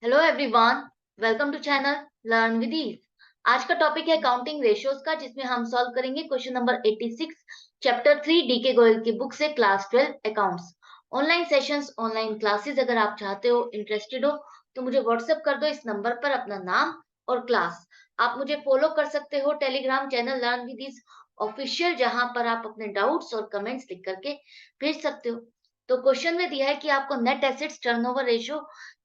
Hello everyone, welcome to channel learn with ease. आज का topic है काउंटिंग रेशियोज का, जिसमें हम सॉल्व करेंगे question number 86 chapter 3 DK Goyal की बुक से, class 12 accounts. Online sessions, online classes अगर आप चाहते हो, इंटरेस्टेड हो, तो मुझे व्हाट्सएप कर दो इस नंबर पर अपना नाम और क्लास। आप मुझे फॉलो कर सकते हो Telegram channel learn with ease official, जहां पर आप अपने डाउट्स और कमेंट्स लिख करके भेज सकते हो। तो क्वेश्चन में दिया है कि आपको net assets turnover ratio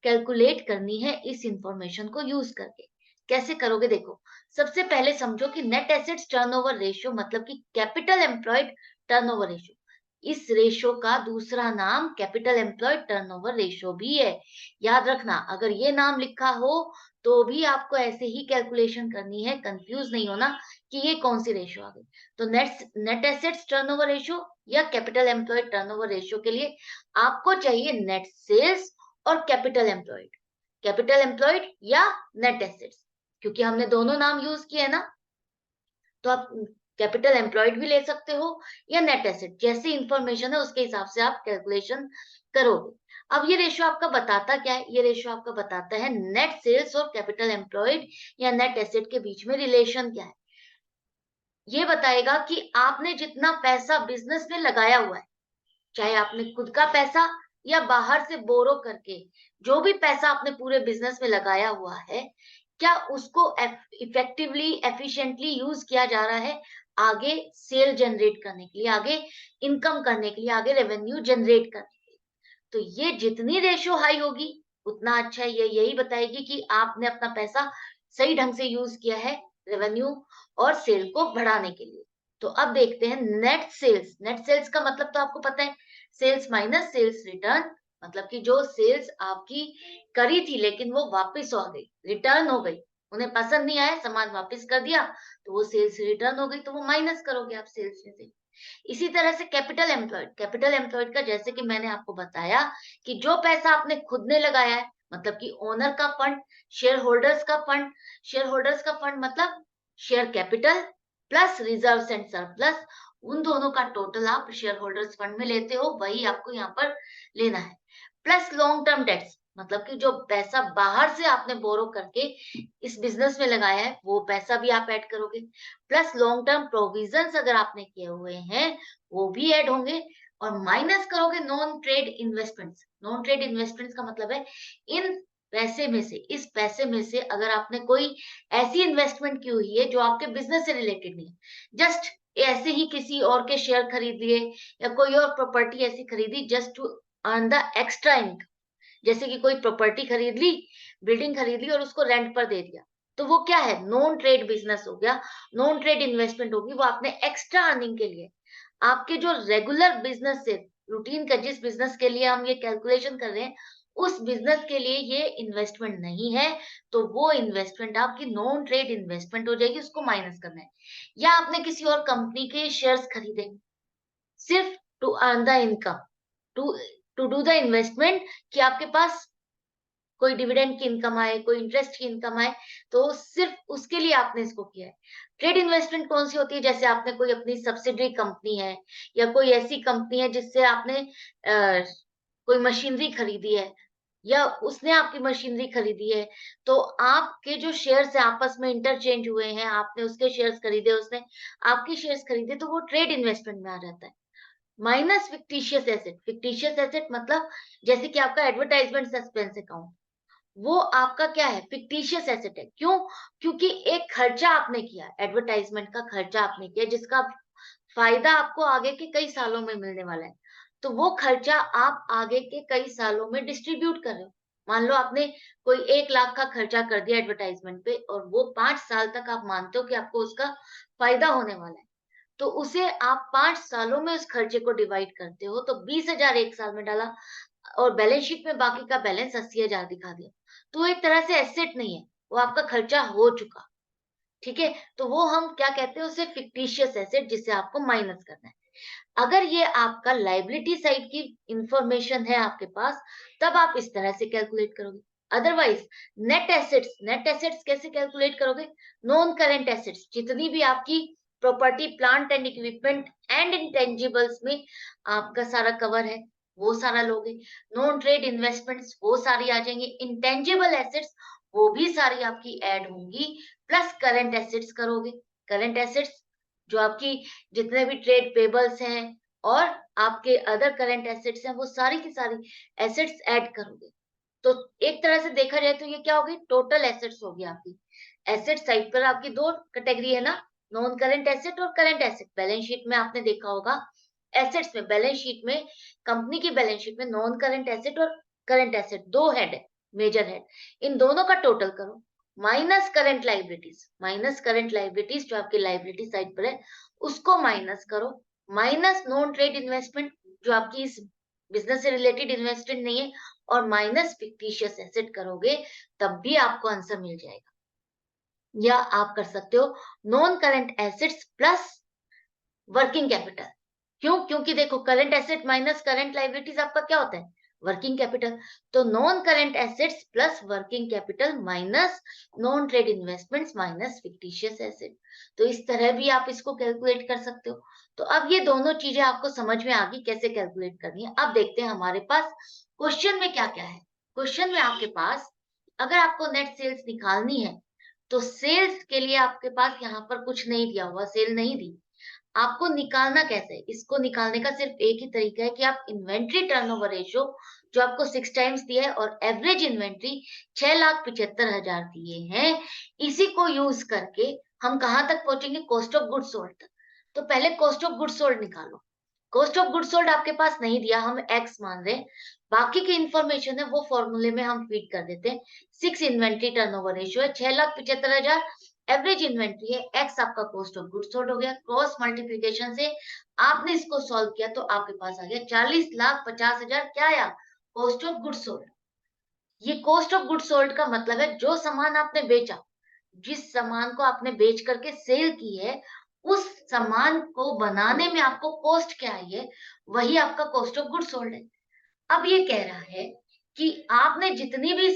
calculate करनी है इस इंफॉर्मेशन को यूज करके। कैसे करोगे देखो। सबसे पहले समझो कि नेट एसेट्स टर्नओवर रेशियो मतलब कि कैपिटल एम्प्लॉयड टर्नओवर रेशियो। इस रेशियो का दूसरा नाम कैपिटल एम्प्लॉयड टर्नओवर रेशियो भी है। याद रखना, अगर ये नाम लिखा हो तो भी आपको ऐसे ही कैलकुलेशन करनी है, कंफ्यूज नहीं होना कि ये कौन सी रेशियो आ गई। तो नेट एसेट्स टर्नओवर रेशियो या कैपिटल एम्प्लॉयड टर्नओवर रेशियो के लिए आपको चाहिए नेट सेल्स और कैपिटल एम्प्लॉयड या नेट एसेट्स, क्योंकि हमने दोनों नाम यूज किए हैं ना। तो आप कैपिटल एम्प्लॉयड भी ले सकते हो या नेट एसेट, जैसी इंफॉर्मेशन है उसके हिसाब से आप कैलकुलेशन करोगे। अब ये रेशियो आपका बताता क्या है? ये रेशियो आपका बताता है नेट सेल्स और कैपिटल एम्प्लॉयड या नेट एसेट के बीच में रिलेशन क्या है। ये बताएगा कि आपने जितना पैसा बिजनेस में लगाया हुआ है, चाहे आपने खुद का पैसा या बाहर से बोरो करके, जो भी पैसा आपने पूरे बिजनेस में लगाया हुआ है, क्या उसको इफेक्टिवली एफिशिएंटली यूज किया जा रहा है आगे सेल जनरेट करने के लिए, आगे इनकम करने के लिए, आगे रेवेन्यू जनरेट करने के लिए। तो ये जितनी रेशियो हाई होगी उतना अच्छा है। ये यही बताएगी कि आपने अपना पैसा सही ढंग से यूज किया है रेवेन्यू और सेल को बढ़ाने के लिए। तो अब देखते हैं नेट सेल्स। नेट सेल्स का मतलब तो आपको पता है, सेल्स माइनस सेल्स रिटर्न। मतलब कि जो सेल्स आपकी करी थी लेकिन वो वापस आ गई, रिटर्न हो गई, उन्हें पसंद नहीं आया, सामान वापस कर दिया, तो वो सेल्स रिटर्न हो गई, तो वो माइनस करोगे आप सेल्स में से। इसी तरह से कैपिटल एम्प्लॉयड का, जैसे कि मैंने आपको बताया कि जो पैसा आपने खुद ने लगाया है, मतलब कि ओनर का फंड, शेयर होल्डर्स का फंड। शेयर होल्डर्स का फंड मतलब share capital plus reserves and surplus, उन दोनों का टोटल आप शेयर होल्डर्स फंड में लेते हो, वही आपको यहाँ पर लेना है। प्लस लॉन्ग टर्म डेट्स, मतलब कि जो पैसा बाहर से आपने बोरो करके इस बिजनेस में लगाया है, वो पैसा भी आप ऐड करोगे। प्लस लॉन्ग टर्म प्रोविजंस अगर आपने किए हुए हैं, वो भी ऐड होंगे। और माइनस करोगे non trade investments. Non trade investments का मतलब है इन पैसे में से, इस पैसे में से अगर आपने कोई ऐसी इन्वेस्टमेंट की हुई है जो आपके बिजनेस से रिलेटेड नहीं है, जस्ट ऐसे ही किसी और के शेयर खरीद लिए या कोई और प्रॉपर्टी ऐसी खरीदी just to earn the extra income. जैसे कि कोई प्रॉपर्टी खरीद ली, बिल्डिंग खरीद ली और उसको रेंट पर दे दिया, तो वो क्या है? नॉन ट्रेड बिजनेस हो गया, नॉन ट्रेड इन्वेस्टमेंट होगी, वो आपने एक्स्ट्रा अर्निंग के लिए। आपके जो रेगुलर बिजनेस से, रूटीन का जिस बिजनेस के लिए हम ये कैलकुलेशन कर रहे हैं, उस बिजनेस के लिए ये इन्वेस्टमेंट नहीं है, तो वो इन्वेस्टमेंट आपकी नॉन ट्रेड इन्वेस्टमेंट हो जाएगी, उसको माइनस करना है। या आपने किसी और कंपनी के शेयर्स खरीदे सिर्फ to earn the income, to to do the investment, कि आपके पास कोई डिविडेंड की इनकम आए, कोई इंटरेस्ट की इनकम आए, तो सिर्फ उसके लिए आपने इसको किया है। ट्रेड इन्वेस्टमेंट कौन सी होती है? जैसे आपने कोई अपनी सब्सिडरी कंपनी है या कोई ऐसी कंपनी है जिससे आपने कोई मशीनरी खरीदी है या उसने आपकी मशीनरी खरीदी है, तो आपके जो शेयर्स है आपस में इंटरचेंज हुए हैं, आपने उसके शेयर्स खरीदे, उसने आपके शेयर्स खरीदे, तो वो ट्रेड इन्वेस्टमेंट में आ जाता है। Minus fictitious asset. Fictitious asset मतलब जैसे कि आपका एडवर्टाइजमेंट सस्पेंस अकाउंट, वो आपका क्या है? फिक्टिशियस एसेट है। क्यों? क्योंकि एक खर्चा आपने किया, एडवर्टाइजमेंट का खर्चा आपने किया, जिसका फायदा आपको आगे के कई सालों में मिलने वाला है। तो वो खर्चा आप आगे के कई सालों में डिस्ट्रीब्यूट कर रहे हो। मान लो आपने कोई 1 लाख का खर्चा कर दिया एडवर्टाइजमेंट पे, और वो 5 साल तक आप मानते हो कि आपको उसका फायदा होने वाला है, तो उसे आप 5 सालों में उस खर्चे को डिवाइड करते हो, तो 20,000 एक साल में डाला और बैलेंस शीट में बाकी का बैलेंस 80,000 दिखा दिया। तो वो एक तरह से एसेट नहीं है, वो आपका खर्चा हो चुका। ठीक है? तो वो हम क्या कहते हैं? उसे फिक्टिशियस एसेट, जिसे आपको माइनस करना है। अगर ये आपका लायबिलिटी साइड की इंफॉर्मेशन है आपके पास, तब आप इस तरह से कैलकुलेट करोगे। अदरवाइज नेट एसेट्स कैसे कैलकुलेट करोगे? नॉन करेंट एसेट्स, जितनी भी आपकी property, plant and equipment and intangibles में आपका सारा कवर है, वो सारा लोगे, नॉन ट्रेड इन्वेस्टमेंट्स वो सारी आ जाएंगी, इंटेंजिबल एसेट्स वो भी सारी आपकी ऐड होंगी, प्लस करंट एसेट्स करोगे। करंट एसेट्स जो आपकी जितने भी ट्रेड पेबल्स हैं और आपके अदर करंट एसेट्स हैं, वो सारी की सारी एसेट्स ऐड करोगे। तो एक तरह से देखा जाए तो ये क्या होगी, टोटल एसेट्स होगी आपकी। एसेट साइड पर आपकी दो कैटेगरी है ना, नॉन करंट एसेट और करंट एसेट। बैलेंस शीट में आपने देखा होगा, एसेट्स में, बैलेंस शीट में, कंपनी की बैलेंस शीट में नॉन करंट एसेट और करंट एसेट दो हेड है, मेजर हेड। इन दोनों का टोटल करो, minus current liabilities, minus current liabilities जो आपकी लाइबिलिटी साइड पर है उसको माइनस करो, माइनस नॉन ट्रेड इन्वेस्टमेंट जो आपकी इस बिजनेस से रिलेटेड इन्वेस्टमेंट नहीं है, और माइनस फिक्टिशियस एसेट करोगे, तब भी आपको आंसर मिल जाएगा। या आप कर सकते हो non current assets plus working capital. क्यों? क्योंकि देखो current asset minus current liabilities आपका क्या होता है, वर्किंग कैपिटल। तो non current assets plus working capital minus non trade investments minus fictitious asset. तो इस तरह भी आप इसको कैलकुलेट कर सकते हो। तो अब ये दोनों चीजें आपको समझ में आ गई कैसे कैलकुलेट करनी है। अब देखते हैं हमारे पास क्वेश्चन में क्या क्या है। क्वेश्चन में आपके पास अगर आपको नेट सेल्स निकालनी है, तो सेल्स के लिए आपके पास यहाँ पर कुछ नहीं दिया हुआ, सेल नहीं दी। आपको निकालना कैसे है? इसको निकालने का सिर्फ एक ही तरीका है कि आप इन्वेंट्री टर्नओवर रेशियो जो आपको 6 टाइम्स दिया है और एवरेज इन्वेंट्री 6,75,000 दिए हैं, इसी को यूज करके हम कहां तक पहुंचेंगे, कॉस्ट ऑफ गुड्स सोल्ड तक। तो पहले कॉस्ट ऑफ गुड्स सोल्ड निकालो। कॉस्ट ऑफ गुड्स सोल्ड आपके पास नहीं दिया, हम एक्स मान रहे हैं, बाकी की इंफॉर्मेशन है वो फॉर्मूले में हम फीड कर देते हैं। 6 इन्वेंट्री टर्नओवर रेशियो है, 6,75,000 एवरेज इन्वेंट्री है, एक्स आपका कॉस्ट ऑफ गुड्स सोल्ड हो गया। क्रॉस मल्टीप्लिकेशन से आपने इसको सॉल्व किया तो आपके पास आ गया 40,50,000, क्या आया, कॉस्ट ऑफ गुड्स सोल्ड। ये कॉस्ट ऑफ गुड्स सोल्ड का मतलब है जो सामान आपने बेचा, जिस सामान को आपने बेच करके सेल की है, उस सामान को बनाने में आपको कॉस्ट क्या आई है, वही आपका कॉस्ट ऑफ गुड्स सोल्ड है। अब ये कह रहा है कि आपने जितनी भी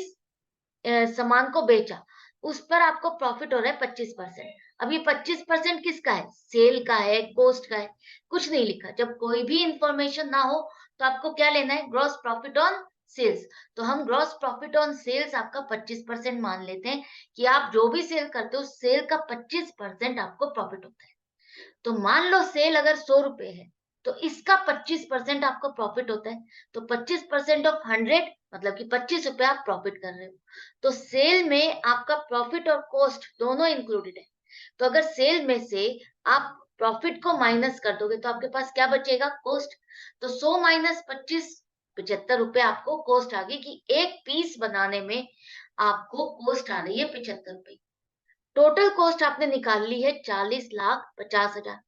सामान को बेचा, उस पर आपको प्रॉफिट हो रहा है 25%। अब ये 25% किसका है, सेल का है, कॉस्ट का है, कुछ नहीं लिखा। जब कोई भी इंफॉर्मेशन ना हो तो आपको क्या लेना है, ग्रॉस प्रॉफिट ऑन सेल्स। तो हम ग्रॉस प्रॉफिट ऑन सेल्स आपका 25% मान लेते हैं कि आप जो भी सेल करते हो, सेल का 25% आपको प्रॉफिट होता है। तो मान लो सेल अगर 100 रुपए है, तो इसका 25% आपको प्रॉफिट होता है। तो 25% ऑफ 100 मतलब कि 25 रुपए आप प्रॉफिट कर रहे हो। तो सेल में आपका प्रॉफिट और कॉस्ट दोनों इंक्लूडेड है। तो अगर सेल में से आप प्रॉफिट को माइनस कर दोगे तो आपके पास क्या बचेगा, कॉस्ट। तो 100 माइनस 25, 75 रुपए आपको कॉस्ट आ गई कि एक पीस बनाने में आपको कॉस्ट आ रही है 75 रुपए। टोटल कॉस्ट आपने निकाल ली है 40,50,000।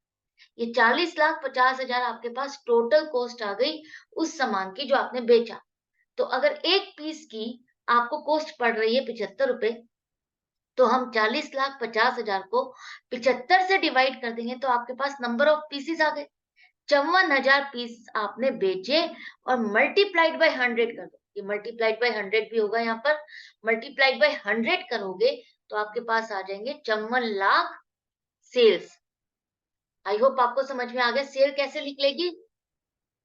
ये 40,50,000 आपके पास टोटल कॉस्ट आ गई उस सामान की जो आपने बेचा। तो अगर एक पीस की आपको कॉस्ट पड़ रही है 75 रुपए, तो हम 40,50,000 को 75 से डिवाइड कर देंगे तो आपके पास नंबर ऑफ पीसेस आ गए। 54,000 पीस आपने बेचे और मल्टीप्लाइड बाय 100 कर दो। ये मल्टीप्लाइड बाय 100 भी होगा, यहाँ पर मल्टीप्लाइड बाय 100 करोगे तो आपके पास आ जाएंगे 54 लाख सेल्स। आई होप आपको समझ में आ गया सेल कैसे निकलेगी।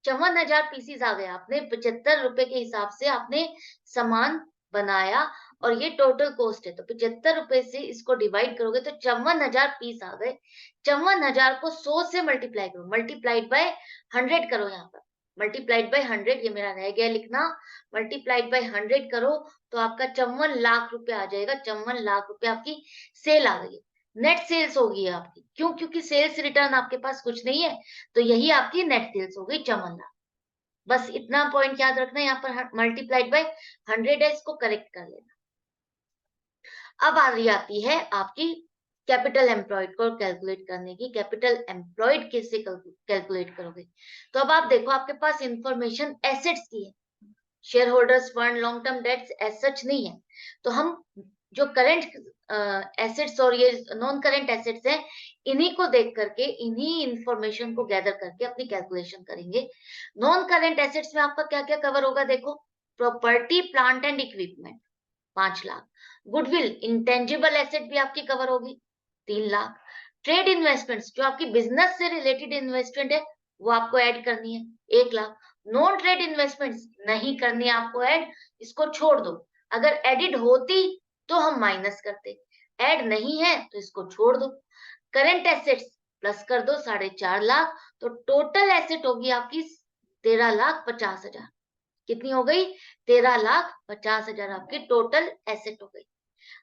54,000 पीसीस आ गए, आपने 75 रुपए के हिसाब से आपने सामान बनाया और ये टोटल कॉस्ट है। तो 75 रुपए से इसको डिवाइड करोगे तो 54,000 पीस आ गए। 54,000 को 100 से मल्टीप्लाई करो, मल्टीप्लाइड बाय 100 करो। यहाँ पर मल्टीप्लाइड बाय 100, ये मेरा रह गया लिखना, मल्टीप्लाइड बाय 100 करो तो आपका 54 लाख रुपए आ जाएगा। 54 लाख रुपए आपकी सेल आ गई, नेट सेल्स होगी आपकी। क्यों? क्योंकि सेल्स रिटर्न आपके पास कुछ नहीं है, तो यही आपकी नेट सेल्स हो गई 54 लाख। बस इतना पॉइंट याद रखना, यहाँ पर मल्टीप्लाइड बाय 100 है, इसको करेक्ट कर लेना। अब आ रही आती है आपकी कैपिटल एम्प्लॉयड को कैलकुलेट करने की। कैपिटल एम्प्लॉयड कैसे कैलकुलेट करोगे? तो अब आप देखो आपके पास इंफॉर्मेशन एसेट्स की है, share holders fund, long term debts as such नहीं है। तो हम जो करंट एसेट्स और ये नॉन करंट एसेट्स हैं, इन्हीं को देख करके, इन्हीं इंफॉर्मेशन को गैदर करके अपनी कैलकुलेशन करेंगे। नॉन करंट एसेट्स में आपका क्या क्या कवर होगा, देखो, property plant and equipment 5 lakh, goodwill intangible asset भी आपकी कवर होगी 3 लाख, ट्रेड इन्वेस्टमेंट्स जो आपकी बिजनेस से रिलेटेड इन्वेस्टमेंट है वो आपको ऐड करनी है 1 लाख, नॉन ट्रेड इन्वेस्टमेंट्स नहीं करनी है आपको ऐड, इसको छोड़ दो। अगर एडिड होती तो हम माइनस करते, ऐड नहीं है तो इसको छोड़ दो। करंट एसेट्स प्लस कर दो 4.5 लाख, तो टोटल एसेट होगी आपकी 13,50,000। कितनी हो गई? 13,50,000 आपकी टोटल एसेट हो गई।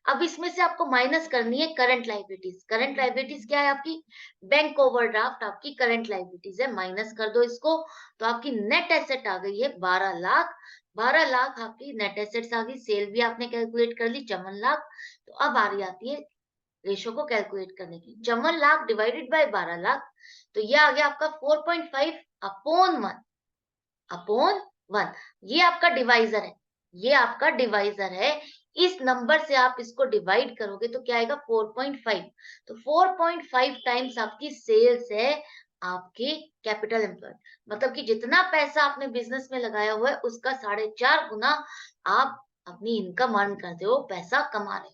अब इसमें से आपको माइनस करनी है करंट लाइबिलिटीज। करंट लाइबिलिटीज क्या है आपकी? बैंक ओवरड्राफ्ट आपकी करंट लाइबिलिटीज है, माइनस कर दो इसको, तो आपकी नेट एसेट आ गई है 12 लाख। 12 लाख आपकी नेट एसेट्स आ गई। सेल भी आपने कैलकुलेट कर ली 54 लाख। तो अब आ रही आती है रेशो को कैलकुलेट करने की। 54 लाख डिवाइडेड बाय 12 लाख, तो ये आ गया आपका 4.5 अपॉन 1, अपॉन 1। ये आपका डिवाइजर है, ये आपका डिवाइजर है। इस नंबर से आप इसको डिवाइड करोगे तो क्या आएगा? 4.5। तो 4.5 टाइम्स आपकी सेल्स है आपके कैपिटल एम्प्लॉयड। मतलब कि जितना पैसा आपने बिजनेस में लगाया हुआ है उसका 4.5 गुना आप अपनी इनकम अर्न करते हो, पैसा कमा रहे हो।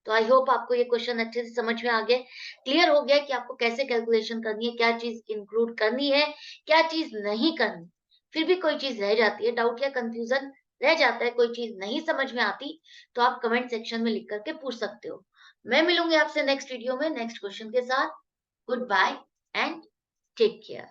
तो आई होप आपको ये क्वेश्चन अच्छे से समझ में आ गया, क्लियर हो गया कि आपको कैसे कैलकुलेशन करनी है, क्या चीज इंक्लूड करनी है, क्या चीज नहीं करनी। फिर भी कोई चीज रह जाती है, डाउट या कंफ्यूजन रह जाता है, कोई चीज नहीं समझ में आती, तो आप कमेंट सेक्शन में लिख करके पूछ सकते हो। मैं मिलूंगी आपसे नेक्स्ट वीडियो में नेक्स्ट क्वेश्चन के साथ। Good bye and take care.